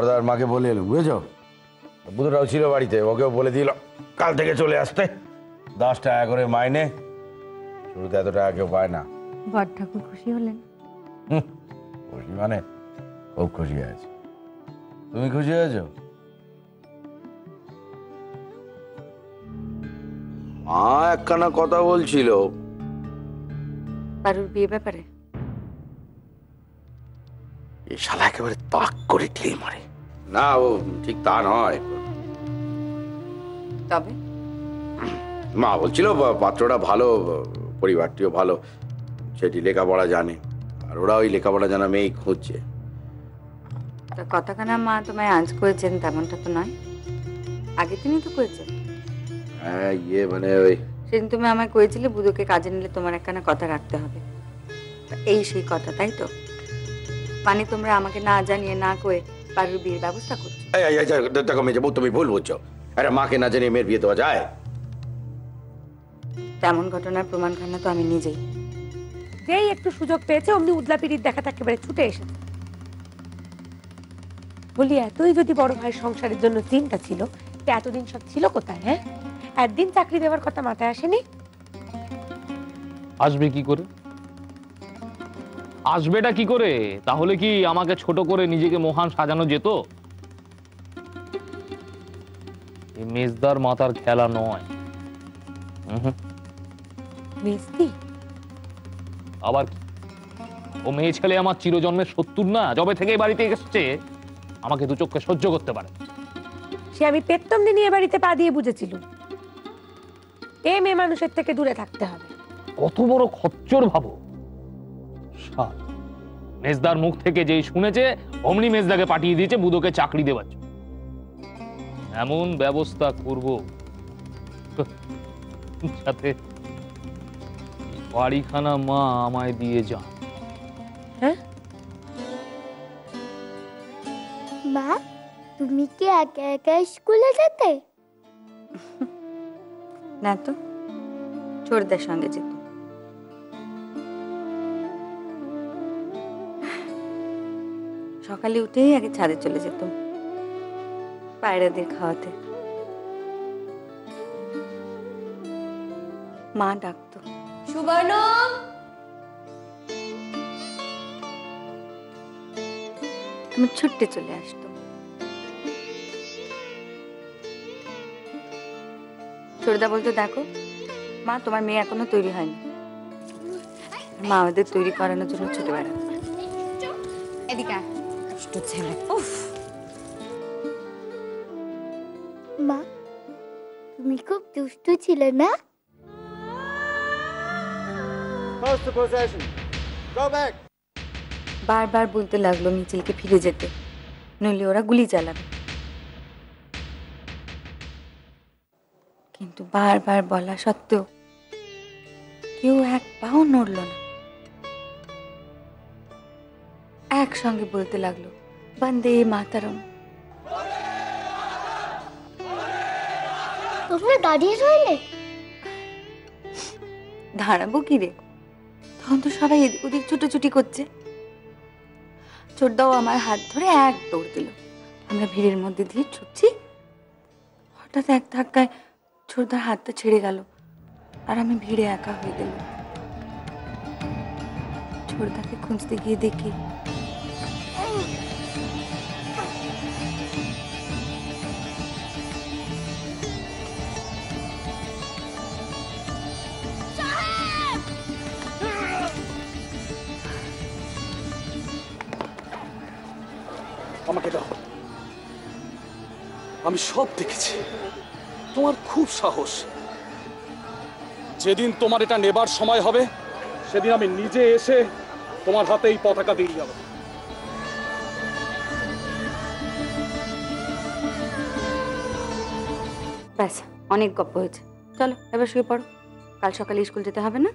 বড়দার মাকে বলে এলো, বুঝেছো? বুধরাও ছিল বাড়িতে, ওকেও বলে দিল কাল থেকে চলে আসতে। 10 টাকা করে মাইনে, শুরুতে এত টাকা কেউ পায় না। বড় ঠাকুর খুশি হলেন? খুশি মানে খুব খুশি হয়েছে। তুমি খুশি হয়েছো? মা একখানা কথা বলছিল পারুর বিয়ে ব্যাপারে। এই শালা একেবারে তাক করে ঢিল মারে। না, ও ঠিক তা নয়। তবে মা বলছিল পাত্রটা ভালো, পরিবারটিও ভালো, সেটি লেখাপড়া জানে, আর ওরা ওই লেখাপড়া জানা মেয়েই খুঁজছে। তা কতখানা মা তোমায় আঁচ করেছেন তেমনটা তো নয়, আগে তিনি তো করেছেন। হ্যাঁ, মানে ওই সেদিন তুমি আমায় কয়েছিলে বুধুকে কাজে নিলে তোমার একখানা কথা রাখতে হবে। এই সেই কথা, তাই তো? মানে তোমরা আমাকে না জানিয়ে না কয়ে পারুর বিয়ের ব্যবস্থা করছো। দেখো মেয়ে, তুমি ভুল বুঝছো। আরে মাকে না জানিয়ে মেয়ের বিয়ে দেওয়া যায়? তেমন ঘটনার প্রমাণ খানা তো আমি নিজেই। যেই একটু সুযোগ পেয়েছে অমনি উদলাপিড়ির দেখাতে একেবারে ছুটে এসেছে। বলি, এতই যদি বড় ভাইয়ের সংসারের জন্য চিন্তা ছিল, এতদিন সব ছিল কোথায়? হ্যাঁ, একদিন চাকরি দেওয়ার কথা মাথায় আসেনি? আসবে কি করে? আসবেটা কি করে? তাহলে কি আমাকে ছোট করে নিজেকে মহান সাজানো যেত? এই মেজদার মাথার খেলা নয়। মেজদি আবার কি? ও মেয়ে ছেলে আমার চিরজন্মের শত্রু না? যবে থেকে বাড়িতে এসেছে আমাকে দু চোখে সহ্য করতে পারে। সে আমি পেত্তম দিন এ বাড়িতে পা দিয়ে বুঝেছিল এ মেয়ে মানুষের থেকে দূরে থাকতে হবে। কত বড় খচ্চর ভাবো। মেজদার মুখ থেকে যেই শুনেছে অমনি মেজদাকে পাঠিয়ে দিয়েছে বুধোকে চাকরি দেওয়ার জন্য। এমন ব্যবস্থা করব যাতে বাড়িখানা মা আমায় দিয়ে যান। হ্যাঁ মা, তুমি কি একা একা স্কুলে যেতে? না তো, ছোটদের সঙ্গে যেত। সকালে উঠেই আগে ছাদে চলে যেত পায়রাদের খাওয়াতে। মা ডাকতো, সুবর্ণ। আমি ছুটতে চলে আসতো। ছোটদা বলতো, দেখো মা, তোমার মেয়ে এখনো তৈরি হয়নি। মা আমাদের তৈরি করানোর জন্য ছুটে বেড়াতো। এদিকে দুষ্ট ছেলে। মা, তুমি খুব দুষ্টু ছিলে না? বারবার বলতে লাগলো মিছিলকে ফিরে যেতে, নইলে ওরা গুলি চালাবে। কিন্তু বারবার বলা সত্ত্বেও কেউ এক পাও নড়ল না। একসঙ্গে বলতে লাগলো, বন্দে মাতরম। তোমরা দাঁড়িয়ে রইলে? দাঁড়াবো কি রে, তখন তো সবাই এদিক ওদিক ছুটোছুটি করছে। ছোটদাও আমার হাত ধরে এক দৌড় দিল। আমরা ভিড়ের মধ্যে দিয়ে ছুটছি, হঠাৎ এক ধাক্কায় ছোটদার হাতটা ছেড়ে গেল, আর আমি ভিড়ে একা হয়ে গেল। ছোটদাকে খুঁজতে গিয়ে দেখি আমাকে দাও, আমি সব দেখেছি। তোমার খুব সাহস। যেদিন তোমার এটা নেবার সময় হবে সেদিন আমি নিজে এসে তোমার হাতে এই পতাকা দিয়ে যাব। ব্যাস, অনেক গপ্প হয়েছে। চলো এবার শুয়ে পড়ো, কাল সকালে স্কুল যেতে হবে না?